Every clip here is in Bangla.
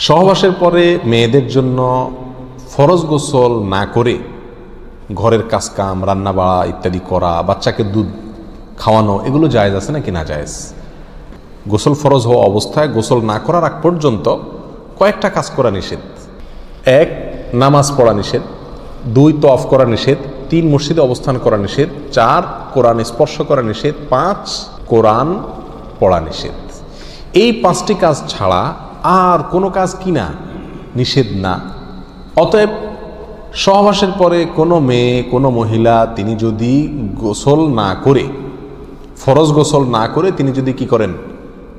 সহবাসের পরে মেয়েদের জন্য ফরজ গোসল না করে ঘরের কাজকাম রান্না বাড়া ইত্যাদি করা, বাচ্চাকে দুধ খাওয়ানো, এগুলো জায়েজ আছে নাকি না জায়েজ? গোসল ফরজ হওয়া অবস্থায় গোসল না করার আগ পর্যন্ত কয়েকটা কাজ করা নিষেধ। 1, নামাজ পড়া নিষেধ। 2, তওয়াফ করা নিষেধ। 3, মসজিদে অবস্থান করা নিষেধ। 4, কোরআন স্পর্শ করা নিষেধ। 5, কোরআন পড়া নিষেধ। এই 5টি কাজ ছাড়া আর কোনো কাজ কিনা নিষেধ না। অতএব সহবাসের পরে কোনো মেয়ে, কোনো মহিলা তিনি যদি গোসল না করে, ফরজ গোসল না করে তিনি যদি কি করেন,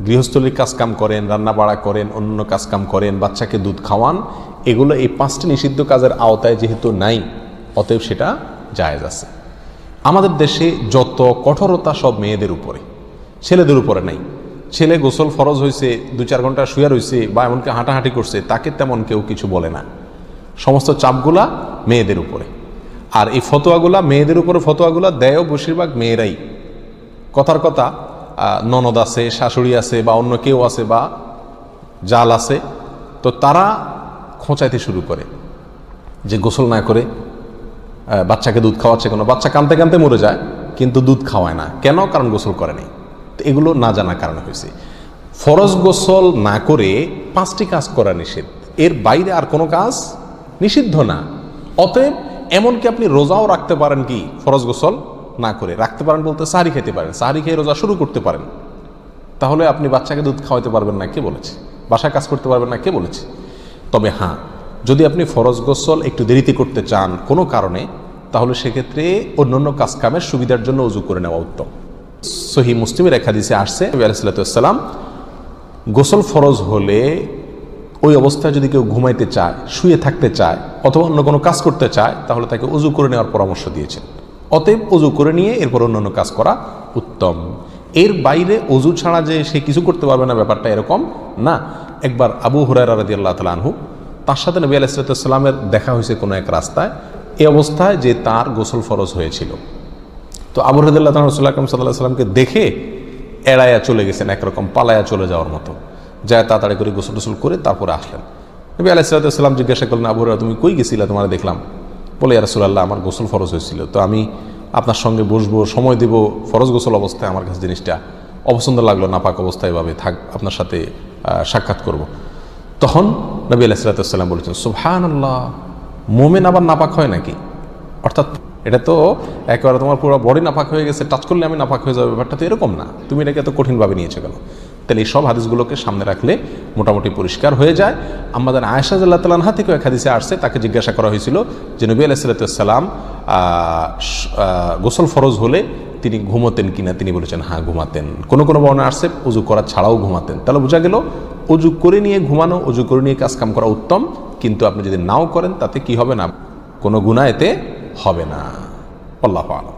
গৃহস্থলীর কাজকাম করেন, রান্না বাড়া করেন, অন্য কাজকাম করেন, বাচ্চাকে দুধ খাওয়ান, এগুলো এই 5টি নিষিদ্ধ কাজের আওতায় যেহেতু নাই, অতএব সেটা জায়েজ আছে। আমাদের দেশে যত কঠোরতা সব মেয়েদের উপরে, ছেলেদের উপরে নাই। ছেলে গোসল ফরজ হয়েছে, 2-4 ঘন্টা শুয়ে রয়েছে বা এমনকি হাঁটাহাঁটি করছে, তাকে তেমন কেউ কিছু বলে না। সমস্ত চাপগুলা মেয়েদের উপরে। আর এই ফতোয়াগুলা মেয়েদের উপরে, ফতোয়াগুলা দেয়ও বেশিরভাগ মেয়েরাই। কথার কথা, ননদ আছে, শাশুড়ি আছে বা অন্য কেউ আছে বা জাল আছে, তো তারা খোঁচাইতে শুরু করে যে গোসল না করে বাচ্চাকে দুধ খাওয়াচ্ছে। কোনো বাচ্চা কাঁদতে কাঁদতে মরে যায় কিন্তু দুধ খাওয়ায় না, কেন? কারণ গোসল করেনি। তো এগুলো না জানার কারণে হয়েছে। ফরজ গোসল না করে 5টি কাজ করা নিষেধ, এর বাইরে আর কোনো কাজ নিষিদ্ধ না। অতএব এমনকি আপনি রোজাও রাখতে পারেন, কি ফরজ গোসল না করে রাখতে পারেন বলতে সাহরি খেতে পারেন, সাহরি খেয়ে রোজা শুরু করতে পারেন। তাহলে আপনি বাচ্চাকে দুধ খাওয়াতে পারবেন না, কে বলেছে? বাসায় কাজ করতে পারবেন না, কে বলেছে? তবে হ্যাঁ, যদি আপনি ফরজ গোসল একটু দেরিতে করতে চান কোনো কারণে, তাহলে সেক্ষেত্রে অন্যান্য কাজকামের সুবিধার জন্য ওযু করে নেওয়া উত্তম। সহিহ মুসলিমের এক হাদিসে আসছে, নবী আলাইহিস সালাতু ওয়াস সালাম গোসল ফরজ হলে ওই অবস্থায় যদি কেউ ঘুমাইতে চায়, শুয়ে থাকতে চায় অথবা অন্য কোনো কাজ করতে চায়, তাহলে তাকে ওযু করে নেওয়ার পরামর্শ দিয়েছেন। অতএব ওযু করে নিয়ে এরপর অন্যান্য কাজ করা উত্তম। এর বাইরে ওযু ছাড়া যে সে কিছু করতে পারবে না, ব্যাপারটা এরকম না। একবার আবু হুরায়রা রাদিয়াল্লাহু তাআলা আনহু, তার সাথে নবী আলাইহিস সালাতু ওয়াস সালামের দেখা হয়েছে কোনো এক রাস্তায়, এই অবস্থায় যে তার গোসল ফরজ হয়েছিল। তো আবু হুরায়রা রাদিয়াল্লাহু তাআলা রাসূলুল্লাহ সাল্লাল্লাহু আলাইহি ওয়াসাল্লামকে দেখে এড়াইয়া চলে গেছেন, একরকম পালায়া চলে যাওয়ার মতো, যায় তাড়াতাড়ি করে গোসল টোসল করে তারপরে আসলেন। নবী আলাইহিস সালাতু ওয়াস সালাম জিজ্ঞাসা করলেন, আবু হুরায়রা তুমি কই গেছিলা, তোমার দেখলাম? বলে, ইয়া রাসূলুল্লাহ, আমার গোসল ফরজ হয়েছিল, তো আমি আপনার সঙ্গে বসবো, সময় দেব, ফরজ গোসল অবস্থায় আমার কাছে জিনিসটা অপছন্দ লাগলো, নাপাক অবস্থায় এভাবে থাক, আপনার সাথে সাক্ষাৎ করব। তখন নবী আলাইহিস সালাতু ওয়াস সালাম বলেছেন, সুবহানাল্লাহ, মুমিন আবার নাপাক হয় নাকি? অর্থাৎ এটা তো একেবারে তোমার পুরো বডি নাপাক হয়ে গেছে, টাচ করলে আমি নাপাক হয়ে যাবে, ব্যাপারটা তো এরকম না, তুমি এটাকে এত কঠিনভাবে নিয়েছো কেন? তাহলে এই সব হাদিসগুলোকে সামনে রাখলে মোটামুটি পরিষ্কার হয়ে যায়। আমাদের আয়েশা রাদিয়াল্লাহু তাআলা আনহা থেকে এক হাদিসে আসছে, তাকে জিজ্ঞাসা করা হয়েছিল যে নবী আলাইহিস সালাতু ওয়াস সালাম গোসল ফরজ হলে তিনি ঘুমাতেন কিনা, তিনি বলেছেন হ্যাঁ ঘুমাতেন। কোনো কোনো বর্ণনা আসছে ওযু করা ছাড়াও ঘুমাতেন। তাহলে বোঝা গেল ওযু করে নিয়ে ঘুমানো, ওযু করে নিয়ে কাজ কাম করা উত্তম, কিন্তু আপনি যদি নাও করেন তাতে কি হবে না, কোনো গুনাহ এতে হবে না। আল্লাহু আ'লাম।